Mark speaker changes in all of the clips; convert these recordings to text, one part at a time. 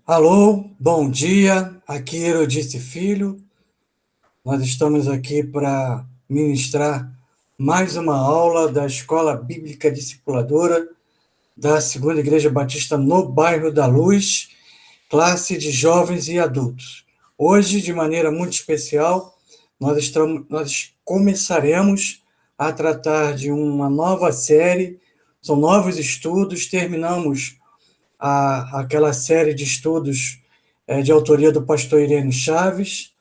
Speaker 1: Alô, bom dia. Aqui Erodice Filho. Nós estamos aqui para ministrar mais uma aula da Escola Bíblica Discipuladora da Segunda Igreja Batista no Bairro da Luz, classe de jovens e adultos. Hoje, de maneira muito especial, nós começaremos a tratar de uma nova série, são novos estudos, terminamos aquela série de estudos de autoria do pastor Irene Chaves,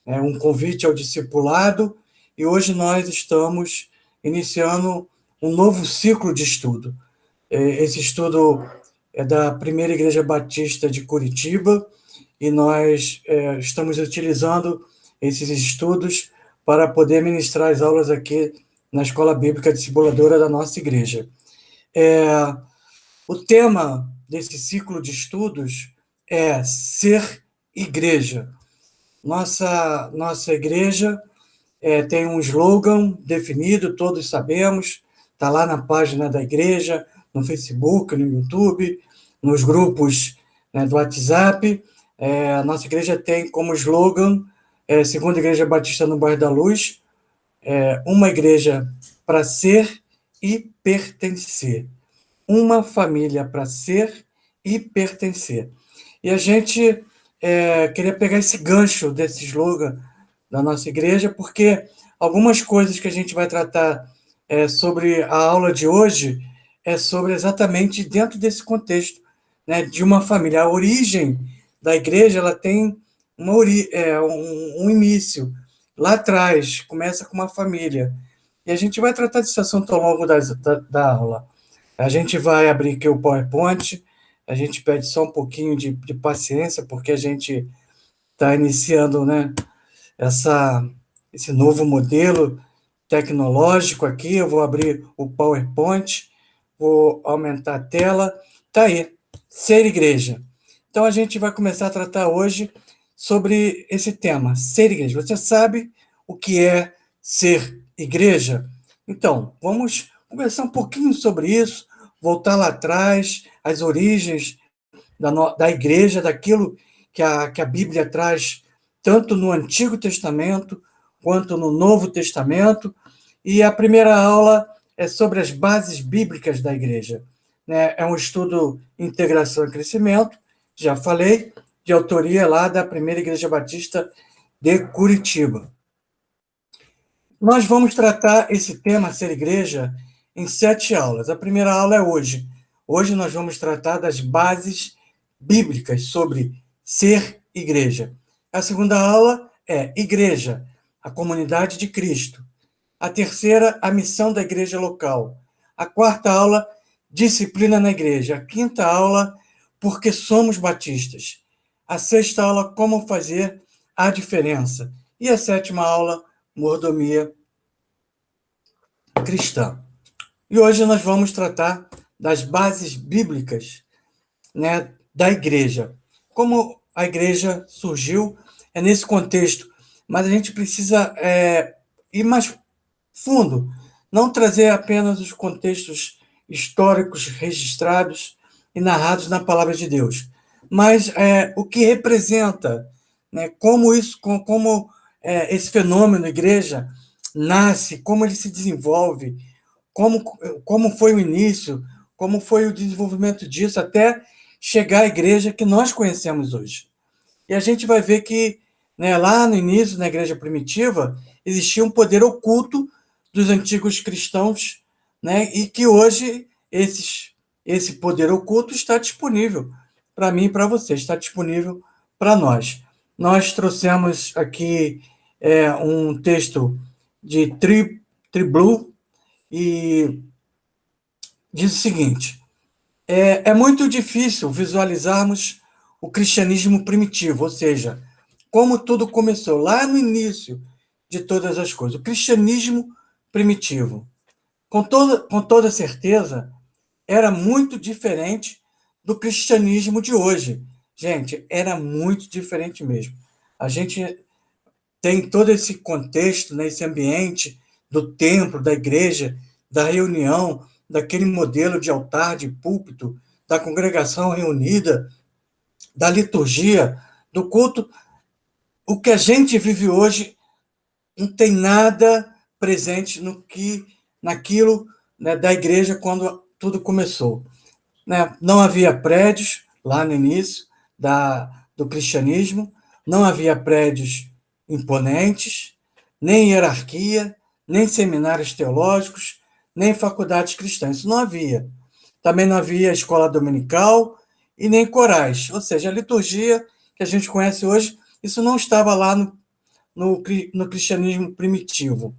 Speaker 1: um convite ao discipulado, e hoje nós estamos iniciando um novo ciclo de estudo. Esse estudo é da Primeira Igreja Batista de Curitiba, e nós estamos utilizando esses estudos para poder ministrar as aulas aqui na Escola Bíblica Discipuladora da nossa igreja. O tema desse ciclo de estudos é ser igreja. Nossa igreja tem um slogan definido, todos sabemos, está lá na página da igreja, no Facebook, no YouTube, nos grupos, né, do WhatsApp. A nossa igreja tem como slogan, Segunda Igreja Batista no Bairro da Luz, uma igreja para ser e pertencer. Uma família para ser e pertencer. E a gente queria pegar esse gancho desse slogan da nossa igreja, porque algumas coisas que a gente vai tratar sobre a aula de hoje é sobre exatamente dentro desse contexto, né, de uma família. A origem da igreja ela tem um início. Lá atrás, começa com uma família. E a gente vai tratar desse assunto ao longo da aula. A gente vai abrir aqui o PowerPoint, a gente pede só um pouquinho de paciência, porque a gente está iniciando, né, esse novo modelo tecnológico aqui. Eu vou abrir o PowerPoint, vou aumentar a tela. Está aí, ser igreja. Então, a gente vai começar a tratar hoje sobre esse tema, ser igreja. Você sabe o que é ser igreja? Então, vamos conversar um pouquinho sobre isso, voltar lá atrás, as origens da igreja, daquilo que a Bíblia traz, tanto no Antigo Testamento quanto no Novo Testamento. E a primeira aula é sobre as bases bíblicas da igreja. Né? É um estudo Integração e Crescimento, já falei, de autoria lá da Primeira Igreja Batista de Curitiba. Nós vamos tratar esse tema, ser igreja, em 7 aulas. A primeira aula é hoje. Hoje nós vamos tratar das bases bíblicas sobre ser igreja. A segunda aula é igreja, a comunidade de Cristo. A terceira, a missão da igreja local. A quarta aula, disciplina na igreja. A quinta aula, porque somos batistas. A sexta aula, como fazer a diferença. E a sétima aula, mordomia cristã. E hoje nós vamos tratar das bases bíblicas, né, da igreja. Como a igreja surgiu, é nesse contexto, mas a gente precisa ir mais fundo, não trazer apenas os contextos históricos registrados e narrados na palavra de Deus, mas o que representa, né, como esse fenômeno igreja nasce, como ele se desenvolve, como, como foi o início, como foi o desenvolvimento disso, até chegar à igreja que nós conhecemos hoje. E a gente vai ver que, né, lá no início, na igreja primitiva, existia um poder oculto dos antigos cristãos, né, e que hoje esse poder oculto está disponível para mim e para você, está disponível para nós. Nós trouxemos aqui um texto de Triblu, e diz o seguinte: é muito difícil visualizarmos o cristianismo primitivo, ou seja, como tudo começou lá no início de todas as coisas. O cristianismo primitivo, com toda certeza, era muito diferente do cristianismo de hoje. Gente, era muito diferente mesmo. A gente tem todo esse contexto, né, esse ambiente do templo, da igreja, da reunião, daquele modelo de altar, de púlpito, da congregação reunida, da liturgia, do culto, o que a gente vive hoje não tem nada presente naquilo, né, da igreja quando tudo começou, né? Não havia prédios lá no início do cristianismo, não havia prédios imponentes, nem hierarquia, nem seminários teológicos, nem faculdades cristãs. Isso não havia. Também não havia escola dominical e nem corais. Ou seja, a liturgia que a gente conhece hoje, isso não estava lá no cristianismo primitivo.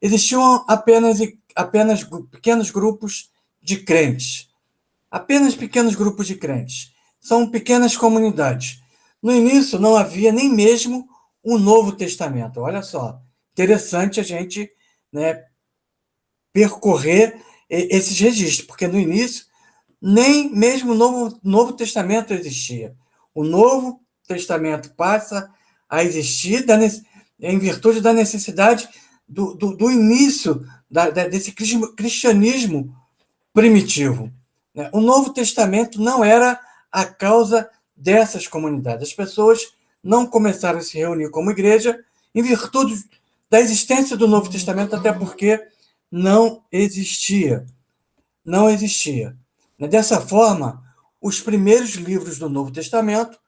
Speaker 1: Existiam apenas pequenos grupos de crentes. Apenas pequenos grupos de crentes. São pequenas comunidades. No início, não havia nem mesmo um Novo Testamento. Olha só, interessante a gente, né, percorrer esses registros, porque no início nem mesmo o Novo Testamento existia. O Novo Testamento passa a existir em virtude da necessidade do início desse cristianismo primitivo, né? O Novo Testamento não era a causa dessas comunidades. As pessoas não começaram a se reunir como igreja em virtude da existência do Novo Testamento, até porque não existia. Não existia. Dessa forma, os primeiros livros do Novo Testamento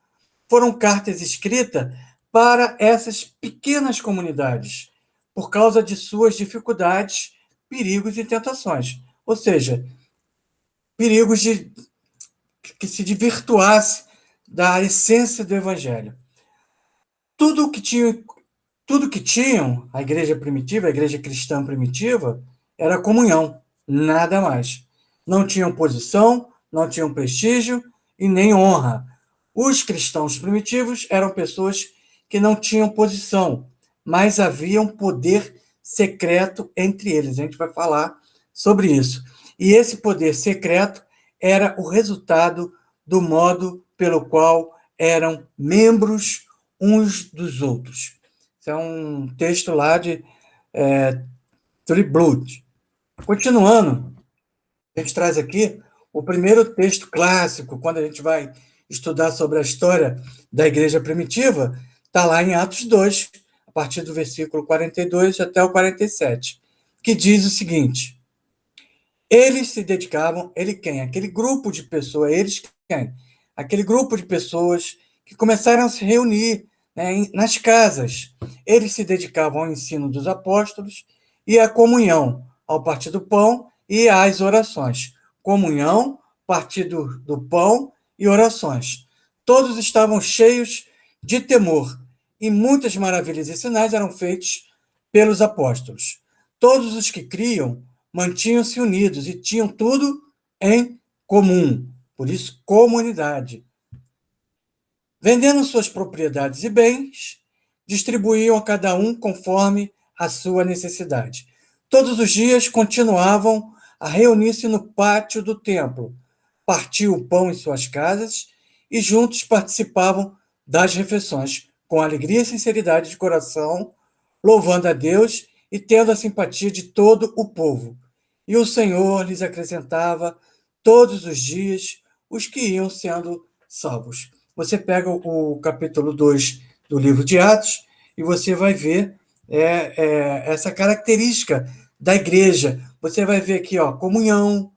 Speaker 1: foram cartas escritas para essas pequenas comunidades, por causa de suas dificuldades, perigos e tentações. Ou seja, perigos de que se desvirtuasse da essência do evangelho. Tudo que tinha, tudo que tinham a igreja primitiva, a igreja cristã primitiva, era comunhão, nada mais. Não tinham posição, não tinham prestígio e nem honra. Os cristãos primitivos eram pessoas que não tinham posição, mas havia um poder secreto entre eles. A gente vai falar sobre isso. E esse poder secreto era o resultado do modo pelo qual eram membros uns dos outros. Isso é um texto lá de Three Blood. Continuando, a gente traz aqui o primeiro texto clássico, quando a gente vai estudar sobre a história da igreja primitiva, está lá em Atos 2, a partir do versículo 42 até o 47, que diz o seguinte: eles se dedicavam, ele quem? Aquele grupo de pessoas, eles quem? Aquele grupo de pessoas que começaram a se reunir, né, nas casas. Eles se dedicavam ao ensino dos apóstolos e à comunhão, ao partir do pão e às orações. Comunhão, partir do pão e orações. Todos estavam cheios de temor, e muitas maravilhas e sinais eram feitos pelos apóstolos. Todos os que criam mantinham-se unidos e tinham tudo em comum. Por isso, comunidade. Vendendo suas propriedades e bens, distribuíam a cada um conforme a sua necessidade. Todos os dias continuavam a reunir-se no pátio do templo, partiam o pão em suas casas e juntos participavam das refeições, com alegria e sinceridade de coração, louvando a Deus e tendo a simpatia de todo o povo. E o Senhor lhes acrescentava todos os dias os que iam sendo salvos. Você pega o capítulo 2 do livro de Atos e você vai ver essa característica da igreja. Você vai ver aqui, ó, comunhão.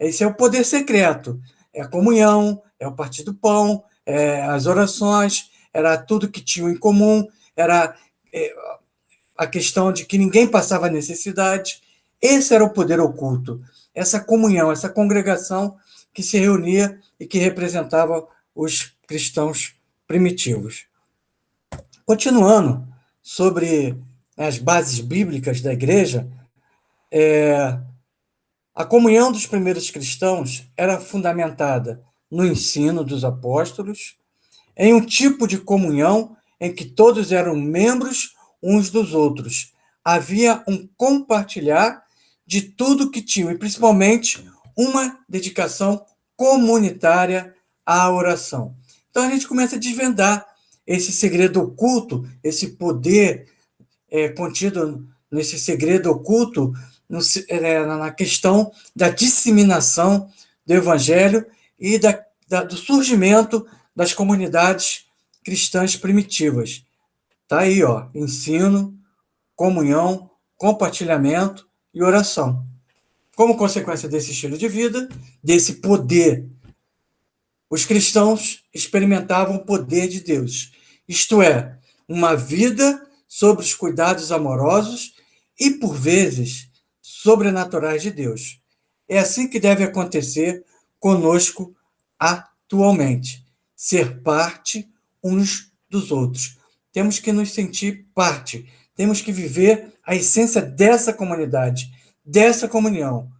Speaker 1: Esse é o poder secreto. É a comunhão, é o partir do pão, as orações, era tudo que tinham em comum, era a questão de que ninguém passava necessidade. Esse era o poder oculto, essa comunhão, essa congregação que se reunia e que representava os cristãos primitivos. Continuando sobre as bases bíblicas da igreja, a comunhão dos primeiros cristãos era fundamentada no ensino dos apóstolos, em um tipo de comunhão em que todos eram membros uns dos outros. Havia um compartilhar de tudo que tinham, e principalmente uma dedicação comunitária à oração. Então a gente começa a desvendar esse segredo oculto, esse poder contido nesse segredo oculto, na questão da disseminação do evangelho e do surgimento das comunidades cristãs primitivas. Está aí, ó, ensino, comunhão, compartilhamento e oração. Como consequência desse estilo de vida, desse poder, os cristãos experimentavam o poder de Deus, isto é, uma vida sob os cuidados amorosos e, por vezes, sobrenaturais de Deus. É assim que deve acontecer conosco atualmente. Ser parte uns dos outros. Temos que nos sentir parte. Temos que viver a essência dessa comunidade, dessa comunhão,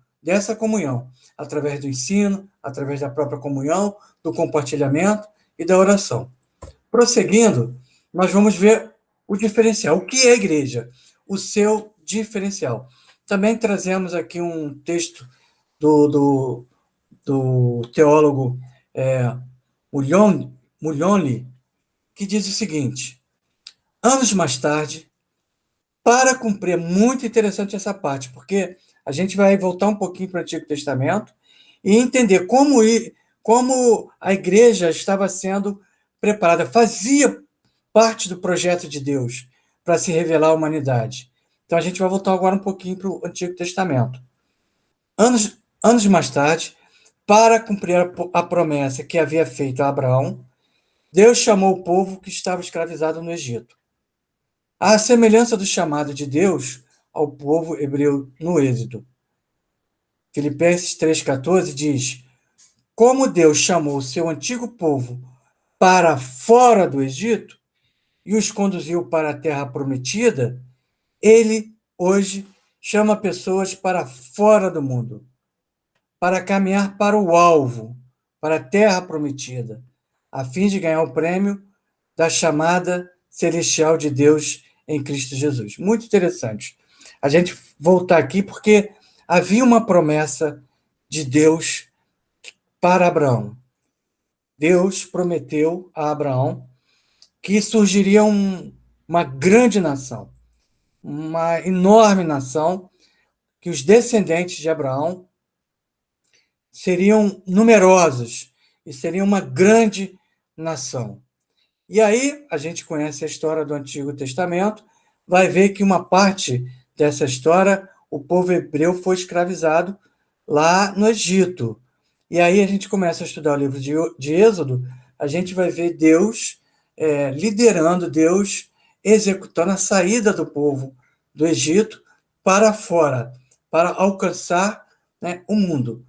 Speaker 1: através do ensino, através da própria comunhão, do compartilhamento e da oração. Prosseguindo, nós vamos ver o diferencial. O que é a igreja? O seu diferencial. Também trazemos aqui um texto do teólogo Mullionly, que diz o seguinte: anos mais tarde, para cumprir, é muito interessante essa parte, porque a gente vai voltar um pouquinho para o Antigo Testamento e entender como a igreja estava sendo preparada, fazia parte do projeto de Deus para se revelar à humanidade. Então a gente vai voltar agora um pouquinho para o Antigo Testamento. Anos mais tarde, para cumprir a promessa que havia feito a Abraão, Deus chamou o povo que estava escravizado no Egito. À semelhança do chamado de Deus ao povo hebreu no Êxodo. Filipenses 3,14 diz: como Deus chamou o seu antigo povo para fora do Egito e os conduziu para a terra prometida, ele hoje chama pessoas para fora do mundo, para caminhar para o alvo, para a terra prometida, a fim de ganhar o prêmio da chamada celestial de Deus em Cristo Jesus. Muito interessante a gente voltar aqui, porque havia uma promessa de Deus para Abraão. Deus prometeu a Abraão que surgiria uma grande nação, uma enorme nação, que os descendentes de Abraão seriam numerosos e seriam uma grande nação. E aí, a gente conhece a história do Antigo Testamento, vai ver que uma parte dessa história, o povo hebreu foi escravizado lá no Egito. E aí a gente começa a estudar o livro de Êxodo, a gente vai ver Deus liderando, Deus executando a saída do povo do Egito para fora, para alcançar, né, o mundo.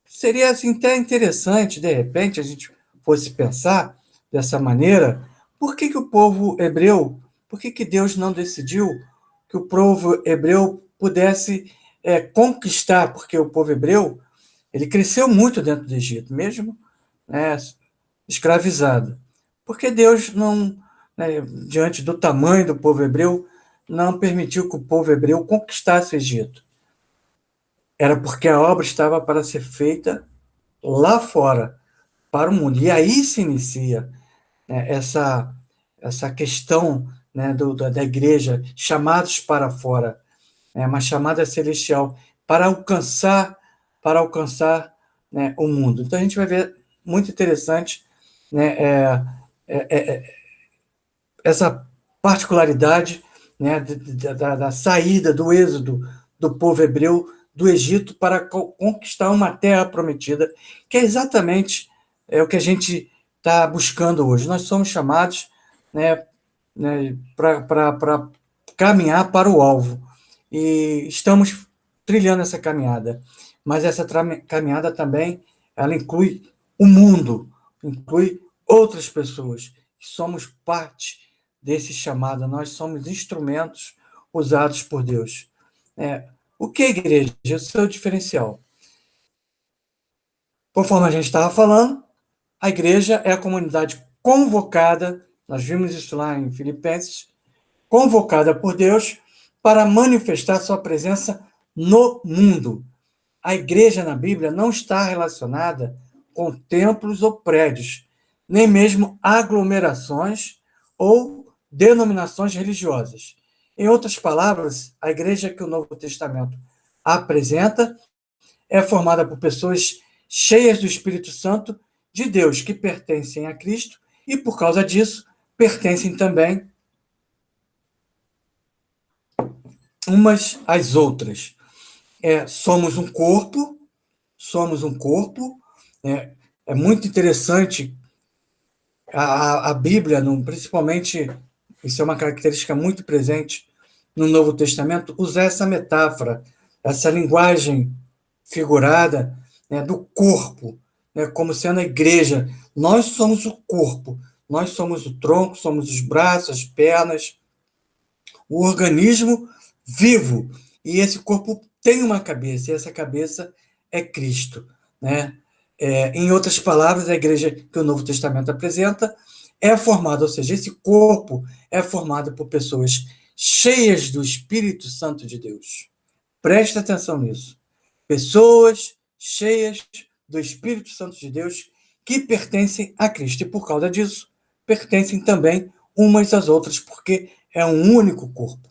Speaker 1: Seria assim, até interessante, de repente, a gente fosse pensar dessa maneira, por que o povo hebreu, por que Deus não decidiu que o povo hebreu pudesse conquistar, porque o povo hebreu, ele cresceu muito dentro do Egito, mesmo, né, escravizado. Porque Deus não, né, diante do tamanho do povo hebreu, não permitiu que o povo hebreu conquistasse o Egito. Era porque a obra estava para ser feita lá fora, para o mundo. E aí se inicia, né, essa questão, né, da igreja, chamados para fora, uma chamada celestial, para alcançar, né, o mundo. Então a gente vai ver, muito interessante, né, essa particularidade, né, da saída, do êxodo do povo hebreu do Egito para conquistar uma terra prometida, que é exatamente o que a gente está buscando hoje. Nós somos chamados, né, para caminhar para o alvo. E estamos trilhando essa caminhada. Mas essa caminhada também, ela inclui o mundo, inclui outras pessoas. Somos parte desse chamado, nós somos instrumentos usados por Deus. O que é a igreja? O seu diferencial. Conforme a gente estava falando, a igreja é a comunidade convocada, nós vimos isso lá em Filipenses, convocada por Deus para manifestar sua presença no mundo. A igreja na Bíblia não está relacionada com templos ou prédios, nem mesmo aglomerações ou denominações religiosas. Em outras palavras, a igreja que o Novo Testamento apresenta é formada por pessoas cheias do Espírito Santo, de Deus que pertencem a Cristo e, por causa disso, pertencem também umas às outras. Somos um corpo, somos um corpo. É muito interessante a Bíblia, principalmente, isso é uma característica muito presente no Novo Testamento, usar essa metáfora, essa linguagem figurada, né, do corpo, né, como sendo a igreja. Nós somos o corpo, nós somos o tronco, somos os braços, as pernas, o organismo vivo. E esse corpo tem uma cabeça, e essa cabeça é Cristo, né? Em outras palavras, a igreja que o Novo Testamento apresenta é formada, ou seja, esse corpo é formado por pessoas cheias do Espírito Santo de Deus. Presta atenção nisso. Pessoas cheias do Espírito Santo de Deus que pertencem a Cristo. E por causa disso, pertencem também umas às outras, porque é um único corpo.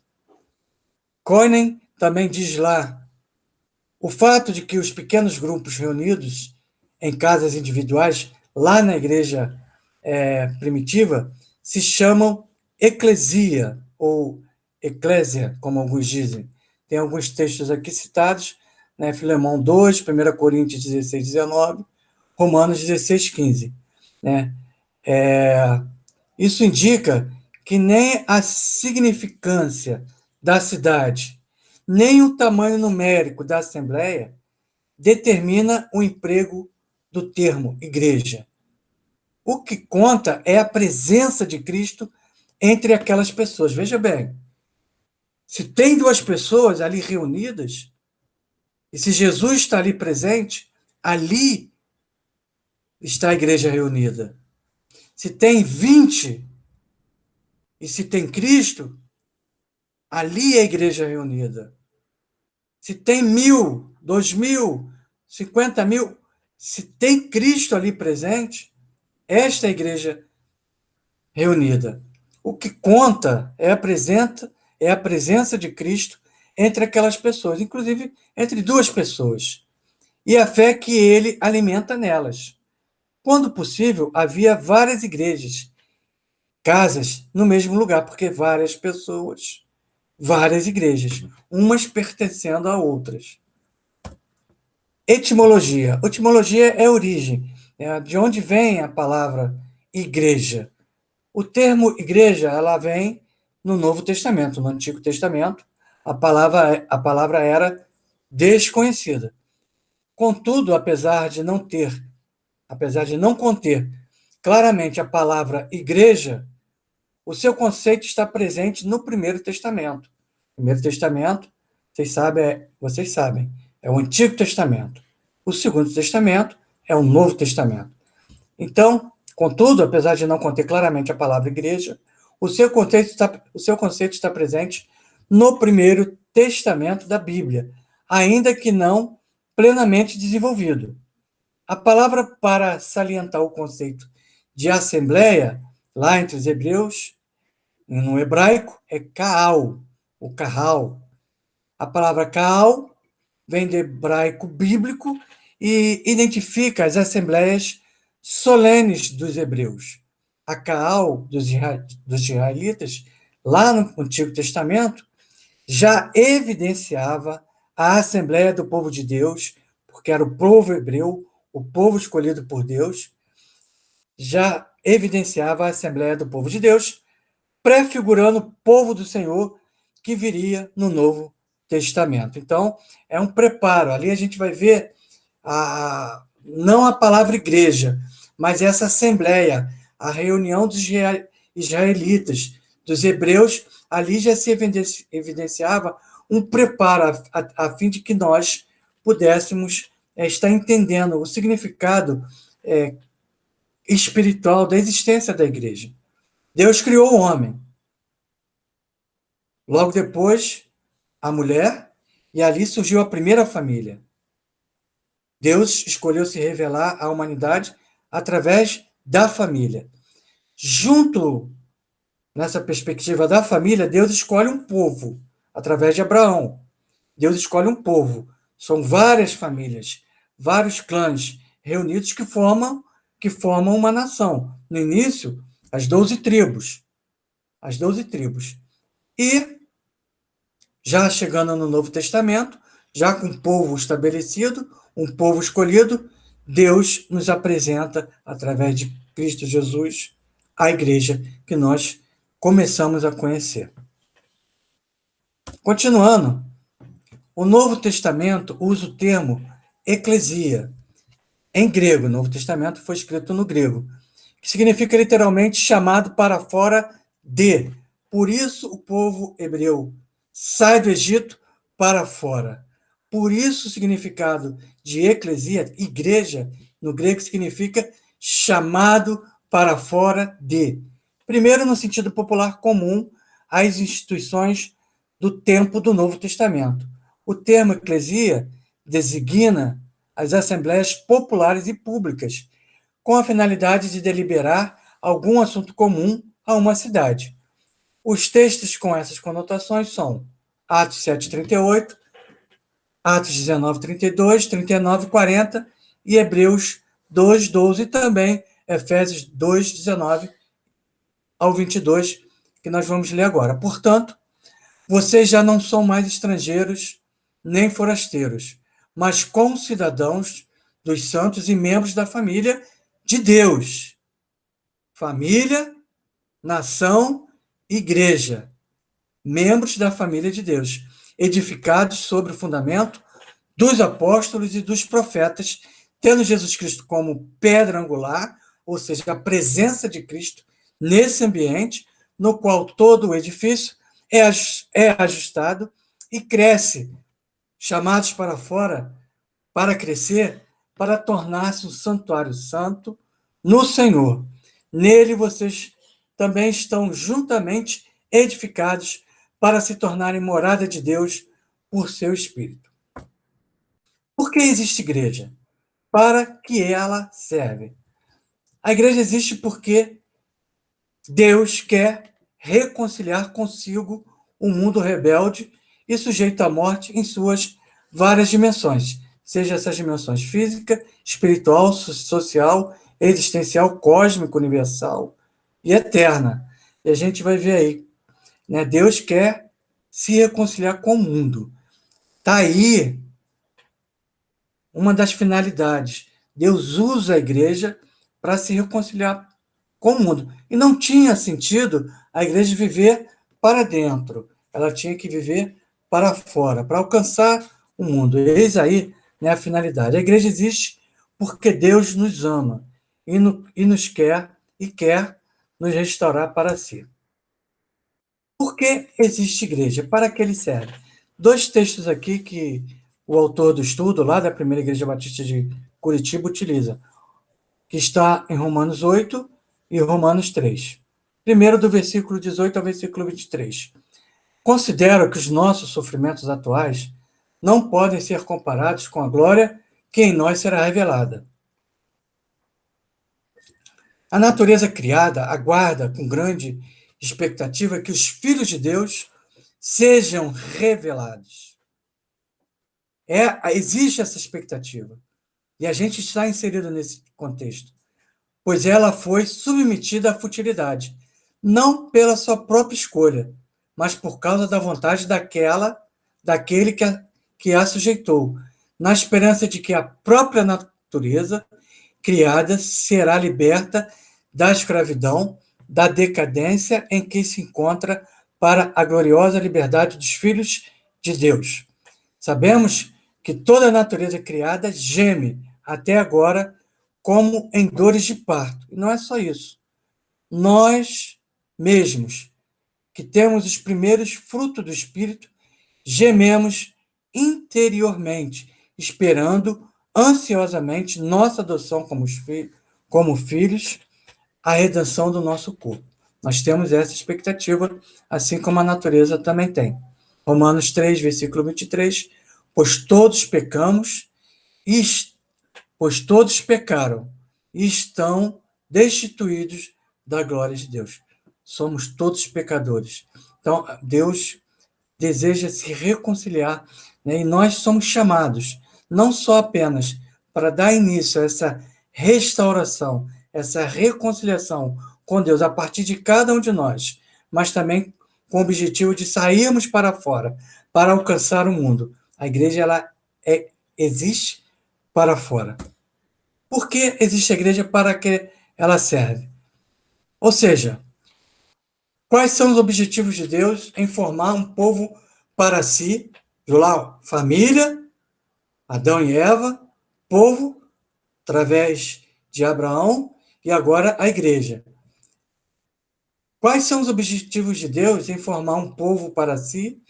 Speaker 1: Koenen também diz lá: o fato de que os pequenos grupos reunidos em casas individuais, lá na igreja primitiva, se chamam eclesia, ou eclésia, como alguns dizem. Tem alguns textos aqui citados, né? Filemão 2, 1 Coríntios 16, 19, Romanos 16, 15. Né? Isso indica que nem a significância da cidade, nem o tamanho numérico da assembleia determina o emprego do termo igreja. O que conta é a presença de Cristo entre aquelas pessoas. Veja bem, se tem duas pessoas ali reunidas, e se Jesus está ali presente, ali está a igreja reunida. Se tem 20, e se tem Cristo, ali é a igreja reunida. Se tem 1.000, 2.000, 50.000, se tem Cristo ali presente, esta é a igreja reunida. O que conta é a presença de Cristo entre aquelas pessoas, inclusive entre duas pessoas, e a fé que ele alimenta nelas. Quando possível, havia várias igrejas, casas no mesmo lugar, porque várias pessoas, várias igrejas, umas pertencendo a outras. Etimologia. Etimologia é origem, de onde vem a palavra igreja. O termo igreja, ela vem no Novo Testamento. No Antigo Testamento, a palavra era desconhecida. Contudo, apesar de não conter claramente a palavra igreja, o seu conceito está presente no Primeiro Testamento. O Primeiro Testamento, vocês sabem, é o Antigo Testamento. O Segundo Testamento é o Novo Testamento. Então, contudo, apesar de não conter claramente a palavra igreja, o seu conceito está presente no Primeiro Testamento da Bíblia, ainda que não plenamente desenvolvido. A palavra para salientar o conceito de assembleia, lá entre os hebreus, no hebraico, é kaal, o kahal. A palavra kaal vem do hebraico bíblico e identifica as assembleias solenes dos hebreus. A Kaal dos israelitas, lá no Antigo Testamento, já evidenciava a Assembleia do povo de Deus, porque era o povo hebreu, o povo escolhido por Deus, já evidenciava a Assembleia do povo de Deus, prefigurando o povo do Senhor que viria no Novo Testamento. Então, é um preparo. Ali a gente vai ver não a palavra igreja, mas essa assembleia, a reunião dos israelitas, dos hebreus, ali já se evidenciava um preparo a fim de que nós pudéssemos estar entendendo o significado espiritual da existência da igreja. Deus criou o homem. Logo depois, a mulher, e ali surgiu a primeira família. Deus escolheu se revelar à humanidade através da família. Junto nessa perspectiva da família, Deus escolhe um povo, através de Abraão. Deus escolhe um povo. São várias famílias, vários clãs reunidos que formam que formam uma nação. No início, as 12 tribos. As 12 tribos. E, já chegando no Novo Testamento, já com um povo estabelecido, um povo escolhido, Deus nos apresenta, através de Cristo Jesus, a igreja que nós começamos a conhecer. Continuando, o Novo Testamento usa o termo eclesia, em grego. O Novo Testamento foi escrito no grego, que significa literalmente chamado para fora de. Por isso o povo hebreu sai do Egito para fora. Por isso o significado de eclesia, igreja, no grego significa chamado para fora de. Primeiro, no sentido popular comum, às instituições do tempo do Novo Testamento. O termo eclesia designa as assembleias populares e públicas, com a finalidade de deliberar algum assunto comum a uma cidade. Os textos com essas conotações são Atos 7:38, Atos 19:32, 39, 40 e Hebreus 2:12 e também Efésios 2:19 ao 22, que nós vamos ler agora. Portanto, vocês já não são mais estrangeiros nem forasteiros, mas concidadãos dos santos e membros da família de Deus. Família, nação, igreja. Membros da família de Deus, edificados sobre o fundamento dos apóstolos e dos profetas, tendo Jesus Cristo como pedra angular, ou seja, a presença de Cristo nesse ambiente, no qual todo o edifício é ajustado e cresce, chamados para fora, para crescer, para tornar-se um santuário santo no Senhor. Nele vocês também estão juntamente edificados para se tornarem morada de Deus por seu Espírito. Por que existe igreja? Para que ela serve. A igreja existe porque Deus quer reconciliar consigo um mundo rebelde e sujeito à morte em suas várias dimensões, seja essas dimensões física, espiritual, social, existencial, cósmica, universal e eterna. E a gente vai ver aí, né? Deus quer se reconciliar com o mundo. Está aí uma das finalidades. Deus usa a igreja para se reconciliar com o mundo. E não tinha sentido a igreja viver para dentro. Ela tinha que viver para fora, para alcançar o mundo. Eis aí, né, a finalidade. A igreja existe porque Deus nos ama e nos quer e quer nos restaurar para si. Por que existe igreja? Para que ele serve? Dois textos aqui que o autor do estudo, lá da Primeira Igreja Batista de Curitiba, utiliza, que está em Romanos 8 e Romanos 3. Primeiro, do versículo 18 ao versículo 23. Considero que os nossos sofrimentos atuais não podem ser comparados com a glória que em nós será revelada. A natureza criada aguarda com grande expectativa que os filhos de Deus sejam revelados. Existe essa expectativa. E a gente está inserido nesse contexto, pois ela foi submetida à futilidade, não pela sua própria escolha, mas por causa da vontade daquele que a sujeitou, na esperança de que a própria natureza criada será liberta da escravidão, da decadência em que se encontra para a gloriosa liberdade dos filhos de Deus. Sabemos que toda a natureza criada geme até agora como em dores de parto. E não é só isso. Nós mesmos, que temos os primeiros frutos do Espírito, gememos interiormente, esperando ansiosamente nossa adoção como filhos, a redenção do nosso corpo. Nós temos essa expectativa, assim como a natureza também tem. Romanos 3, versículo 23, pois todos pecaram e estão destituídos da glória de Deus. Somos todos pecadores. Então, Deus deseja se reconciliar, né? E nós somos chamados, não só apenas para dar início a essa restauração, essa reconciliação com Deus a partir de cada um de nós, mas também com o objetivo de sairmos para fora, para alcançar o mundo. A igreja existe para fora. Por que existe a igreja? Para que ela serve? Ou seja, quais são os objetivos de Deus em formar um povo para si? Viu lá? Família, Adão e Eva, povo, através de Abraão, e agora a igreja. Quais são os objetivos de Deus em formar um povo para si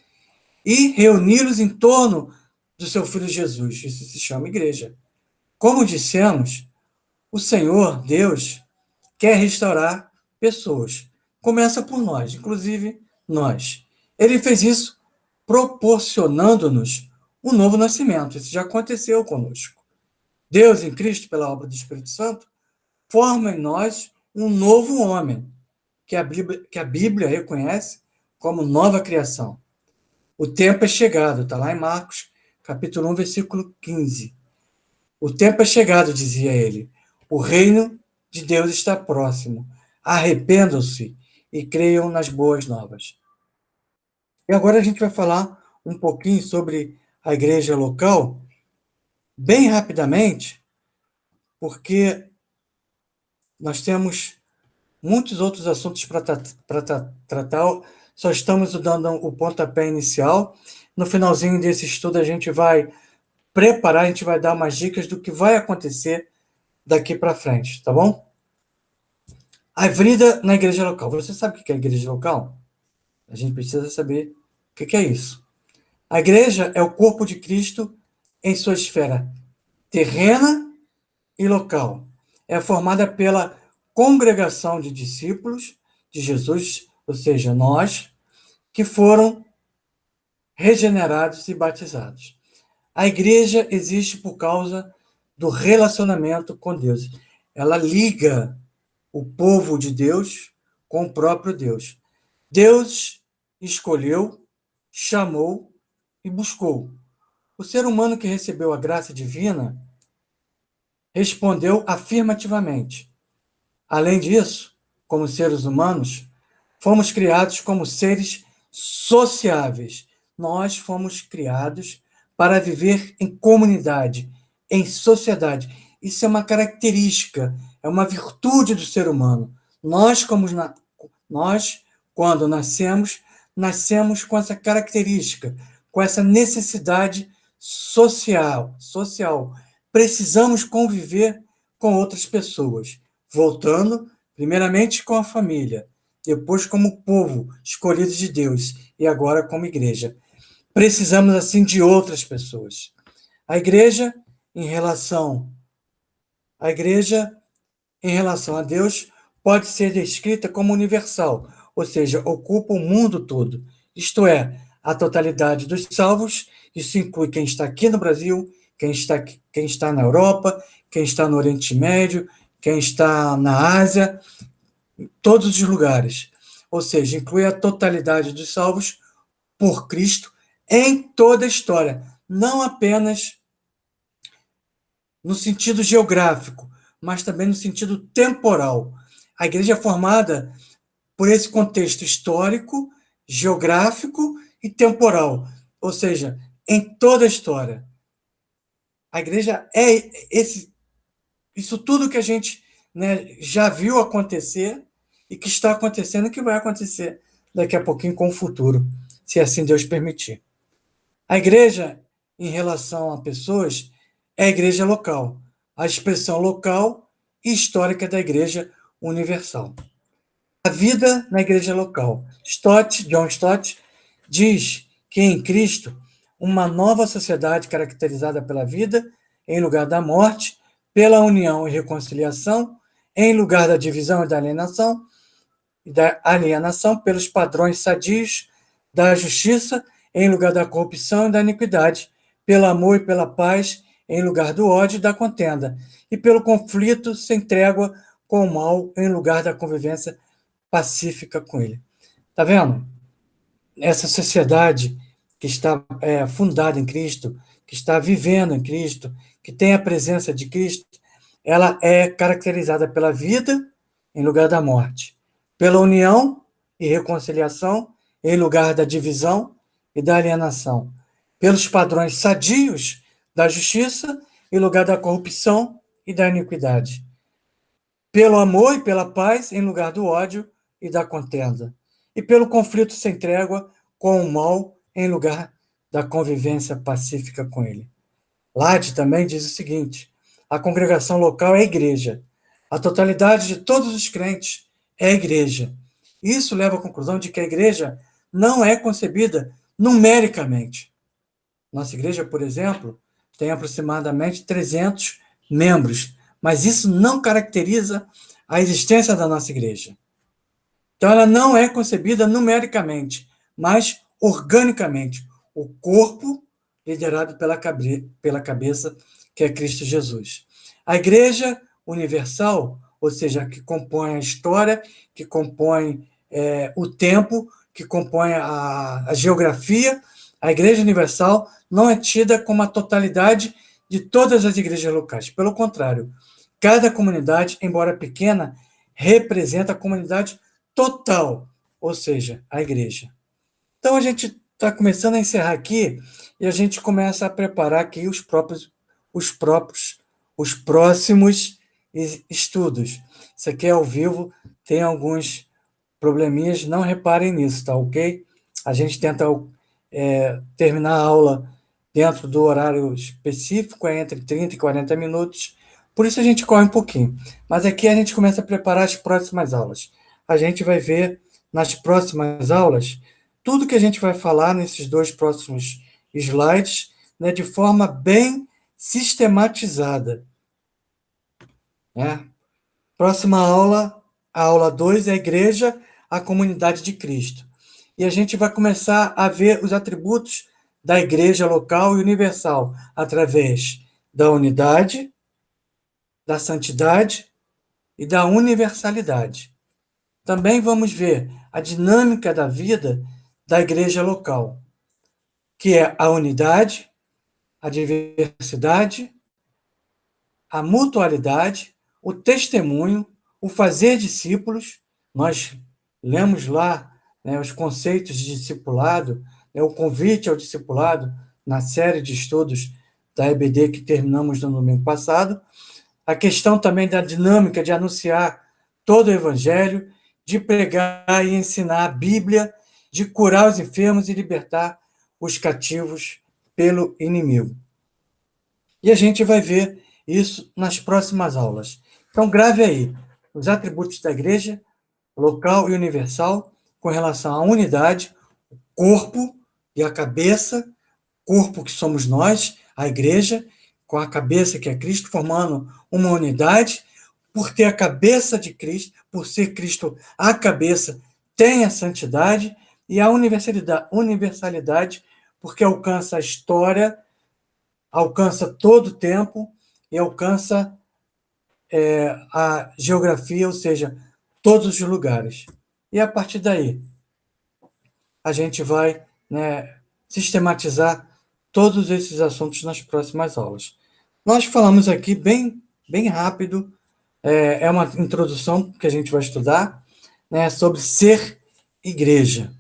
Speaker 1: e reuni-los em torno do seu Filho Jesus? Isso se chama igreja. Como dissemos, o Senhor, Deus, quer restaurar pessoas. Começa por nós, inclusive nós. Ele fez isso proporcionando-nos um novo nascimento. Isso já aconteceu conosco. Deus, em Cristo, pela obra do Espírito Santo, forma em nós um novo homem, que a Bíblia reconhece como nova criação. O tempo é chegado, está lá em Marcos, capítulo 1, versículo 15. O tempo é chegado, dizia ele. O reino de Deus está próximo. Arrependam-se e creiam nas boas novas. E agora a gente vai falar um pouquinho sobre a igreja local, bem rapidamente, porque nós temos muitos outros assuntos para tratar, só estamos dando o pontapé inicial. No finalzinho desse estudo, a gente vai preparar, a gente vai dar umas dicas do que vai acontecer daqui para frente, tá bom? A vida na igreja local. Você sabe o que é igreja local? A gente precisa saber o que é isso. A igreja é o corpo de Cristo em sua esfera terrena e local. É formada pela congregação de discípulos de Jesus, ou seja, nós, que foram regenerados e batizados. A igreja existe por causa do relacionamento com Deus. Ela liga o povo de Deus com o próprio Deus. Deus escolheu, chamou e buscou. O ser humano que recebeu a graça divina respondeu afirmativamente. Além disso, como seres humanos, fomos criados como seres sociáveis. Nós fomos criados para viver em comunidade, em sociedade. Isso é uma característica, é uma virtude do ser humano. Nós, quando nascemos com essa característica, com essa necessidade social. Precisamos conviver com outras pessoas. Voltando, primeiramente com a família, depois como povo escolhido de Deus e agora como igreja. Precisamos, assim, de outras pessoas. A igreja, em relação a Deus, pode ser descrita como universal, ou seja, ocupa o mundo todo. Isto é, a totalidade dos salvos. Isso inclui quem está aqui no Brasil, quem está na Europa, quem está no Oriente Médio, quem está na Ásia, em todos os lugares. Ou seja, inclui a totalidade dos salvos por Cristo em toda a história, não apenas no sentido geográfico, mas também no sentido temporal. A igreja é formada por esse contexto histórico, geográfico e temporal, ou seja, em toda a história. A igreja é isso tudo que a gente, né, já viu acontecer e que está acontecendo e que vai acontecer daqui a pouquinho com o futuro, se assim Deus permitir. A igreja, em relação a pessoas, é a igreja local, a expressão local e histórica da igreja universal. A vida na igreja local. John Stott, diz que em Cristo, uma nova sociedade caracterizada pela vida em lugar da morte, pela união e reconciliação, em lugar da divisão e da alienação, pelos padrões sadios da justiça, em lugar da corrupção e da iniquidade, pelo amor e pela paz, em lugar do ódio e da contenda, e pelo conflito sem trégua com o mal, em lugar da convivência pacífica com ele. Está vendo? Essa sociedade que está fundada em Cristo, que está vivendo em Cristo, que tem a presença de Cristo, ela é caracterizada pela vida em lugar da morte, pela união e reconciliação em lugar da divisão e da alienação, pelos padrões sadios da justiça em lugar da corrupção e da iniquidade, pelo amor e pela paz em lugar do ódio e da contenda, e pelo conflito sem trégua com o mal em lugar da convivência pacífica com ele. Lade também diz o seguinte: a congregação local é a igreja. A totalidade de todos os crentes é a igreja. Isso leva à conclusão de que a igreja não é concebida numericamente. Nossa igreja, por exemplo, tem aproximadamente 300 membros, mas isso não caracteriza a existência da nossa igreja. Então, ela não é concebida numericamente, mas organicamente. O corpo liderado pela cabeça, que é Cristo Jesus. A Igreja Universal, ou seja, que compõe a história, que compõe o tempo, que compõe a geografia, a Igreja Universal não é tida como a totalidade de todas as igrejas locais. Pelo contrário, cada comunidade, embora pequena, representa a comunidade total, ou seja, a igreja. Então a gente está começando a encerrar aqui e a gente começa a preparar aqui os próximos estudos. Isso aqui é ao vivo, tem alguns probleminhas, não reparem nisso, tá ok? A gente tenta terminar a aula dentro do horário específico, é entre 30 e 40 minutos, por isso a gente corre um pouquinho. Mas aqui a gente começa a preparar as próximas aulas. A gente vai ver nas próximas aulas tudo que a gente vai falar nesses dois próximos slides, né, de forma bem sistematizada. Né? Próxima aula, a aula 2, é a igreja, a comunidade de Cristo. E a gente vai começar a ver os atributos da igreja local e universal através da unidade, da santidade e da universalidade. Também vamos ver a dinâmica da vida da igreja local, que é a unidade, a diversidade, a mutualidade, o testemunho, o fazer discípulos. Nós lemos lá, né, os conceitos de discipulado, né, o convite ao discipulado na série de estudos da EBD que terminamos no domingo passado. A questão também da dinâmica de anunciar todo o evangelho, de pregar e ensinar a Bíblia, de curar os enfermos e libertar os cativos pelo inimigo. E a gente vai ver isso nas próximas aulas. Então, grave aí os atributos da igreja, local e universal, com relação à unidade, corpo e a cabeça, corpo que somos nós, a igreja, com a cabeça que é Cristo, formando uma unidade, por ter a cabeça de Cristo, por ser Cristo a cabeça, tem a santidade, e a universalidade, porque alcança a história, alcança todo o tempo e alcança a geografia, ou seja, todos os lugares. E a partir daí, a gente vai, né, sistematizar todos esses assuntos nas próximas aulas. Nós falamos aqui bem rápido, é uma introdução que a gente vai estudar, né, sobre ser igreja.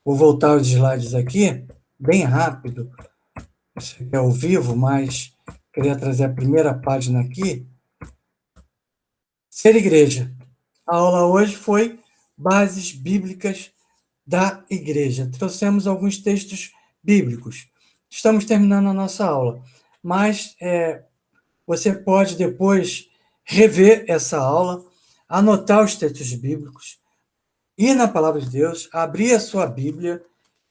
Speaker 1: Vou voltar aos slides aqui, bem rápido. Isso aqui é ao vivo, mas queria trazer a primeira página aqui. Ser igreja. A aula hoje foi Bases Bíblicas da Igreja. Trouxemos alguns textos bíblicos. Estamos terminando a nossa aula, mas você pode depois rever essa aula, anotar os textos bíblicos, ir na Palavra de Deus, abrir a sua Bíblia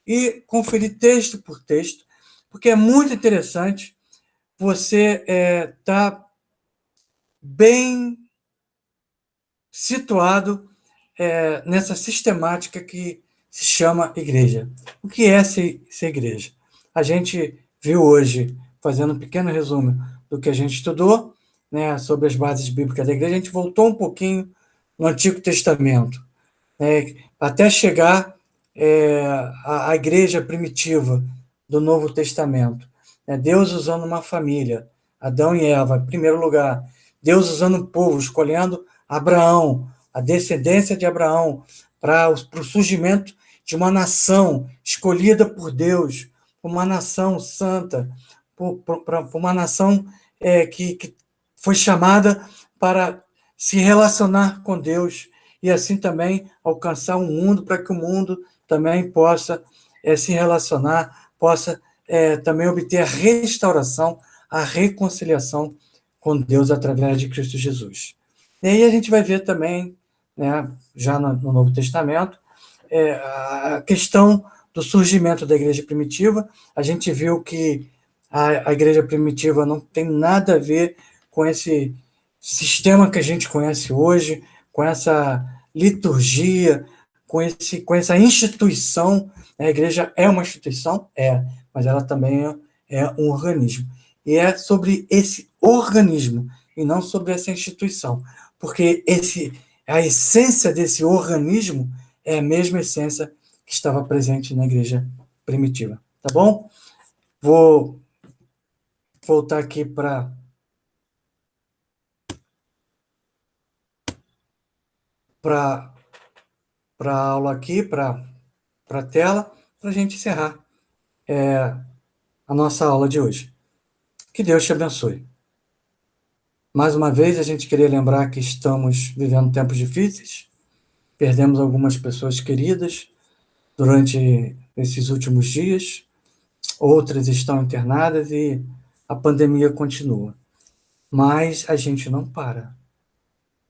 Speaker 1: e conferir texto por texto, porque é muito interessante você estar bem situado nessa sistemática que se chama igreja. O que é ser igreja? A gente viu hoje, fazendo um pequeno resumo do que a gente estudou, né, sobre as bases bíblicas da igreja, a gente voltou um pouquinho no Antigo Testamento, até chegar à igreja primitiva do Novo Testamento. Deus usando uma família, Adão e Eva, em primeiro lugar, Deus usando o povo, escolhendo Abraão, a descendência de Abraão, para o surgimento de uma nação escolhida por Deus, uma nação santa, por uma nação que foi chamada para se relacionar com Deus e assim também alcançar um mundo para que o mundo também possa se relacionar, possa também obter a restauração, a reconciliação com Deus através de Cristo Jesus. E aí a gente vai ver também, né, já no Novo Testamento, a questão do surgimento da igreja primitiva. A gente viu que a igreja primitiva não tem nada a ver com esse sistema que a gente conhece hoje, com essa liturgia, com essa instituição. A igreja é uma instituição? Mas ela também é um organismo. E é sobre esse organismo, e não sobre essa instituição. Porque a essência desse organismo é a mesma essência que estava presente na igreja primitiva. Tá bom? Vou voltar aqui para a aula aqui, para a tela, para a gente encerrar a nossa aula de hoje. Que Deus te abençoe. Mais uma vez, a gente queria lembrar que estamos vivendo tempos difíceis, perdemos algumas pessoas queridas durante esses últimos dias, outras estão internadas e a pandemia continua. Mas a gente não para.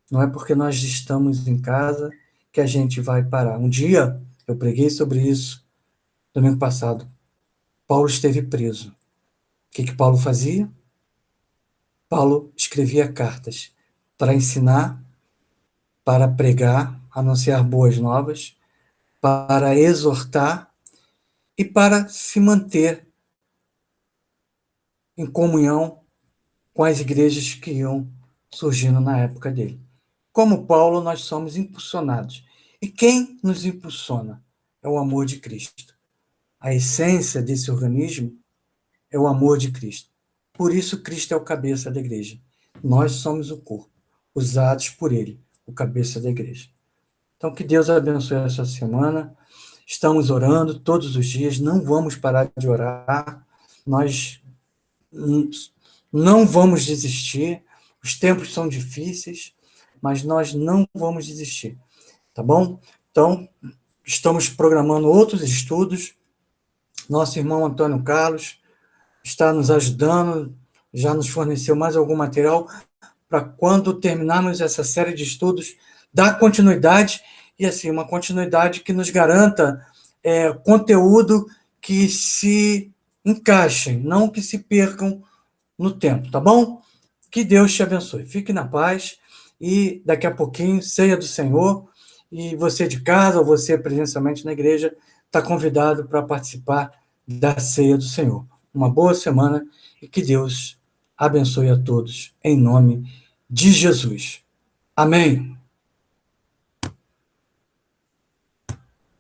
Speaker 1: Não é porque nós estamos em casa que a gente vai parar. Um dia, eu preguei sobre isso, domingo passado. Paulo esteve preso. O que Paulo fazia? Paulo escrevia cartas para ensinar, para pregar, anunciar boas novas, para exortar e para se manter em comunhão com as igrejas que iam surgindo na época dele. Como Paulo, nós somos impulsionados. E quem nos impulsiona? É o amor de Cristo. A essência desse organismo é o amor de Cristo. Por isso, Cristo é o cabeça da igreja. Nós somos o corpo, usados por ele, o cabeça da igreja. Então, que Deus abençoe essa semana. Estamos orando todos os dias, não vamos parar de orar. Nós não vamos desistir. Os tempos são difíceis, mas nós não vamos desistir, tá bom? Então, estamos programando outros estudos. Nosso irmão Antônio Carlos está nos ajudando, já nos forneceu mais algum material para quando terminarmos essa série de estudos, dar continuidade, e assim, uma continuidade que nos garanta conteúdo que se encaixem, não que se percam no tempo, tá bom? Que Deus te abençoe. Fique na paz e daqui a pouquinho, ceia do Senhor, e você de casa ou você presencialmente na igreja está convidado para participar da ceia do Senhor. Uma boa semana e que Deus abençoe a todos, em nome de Jesus. Amém.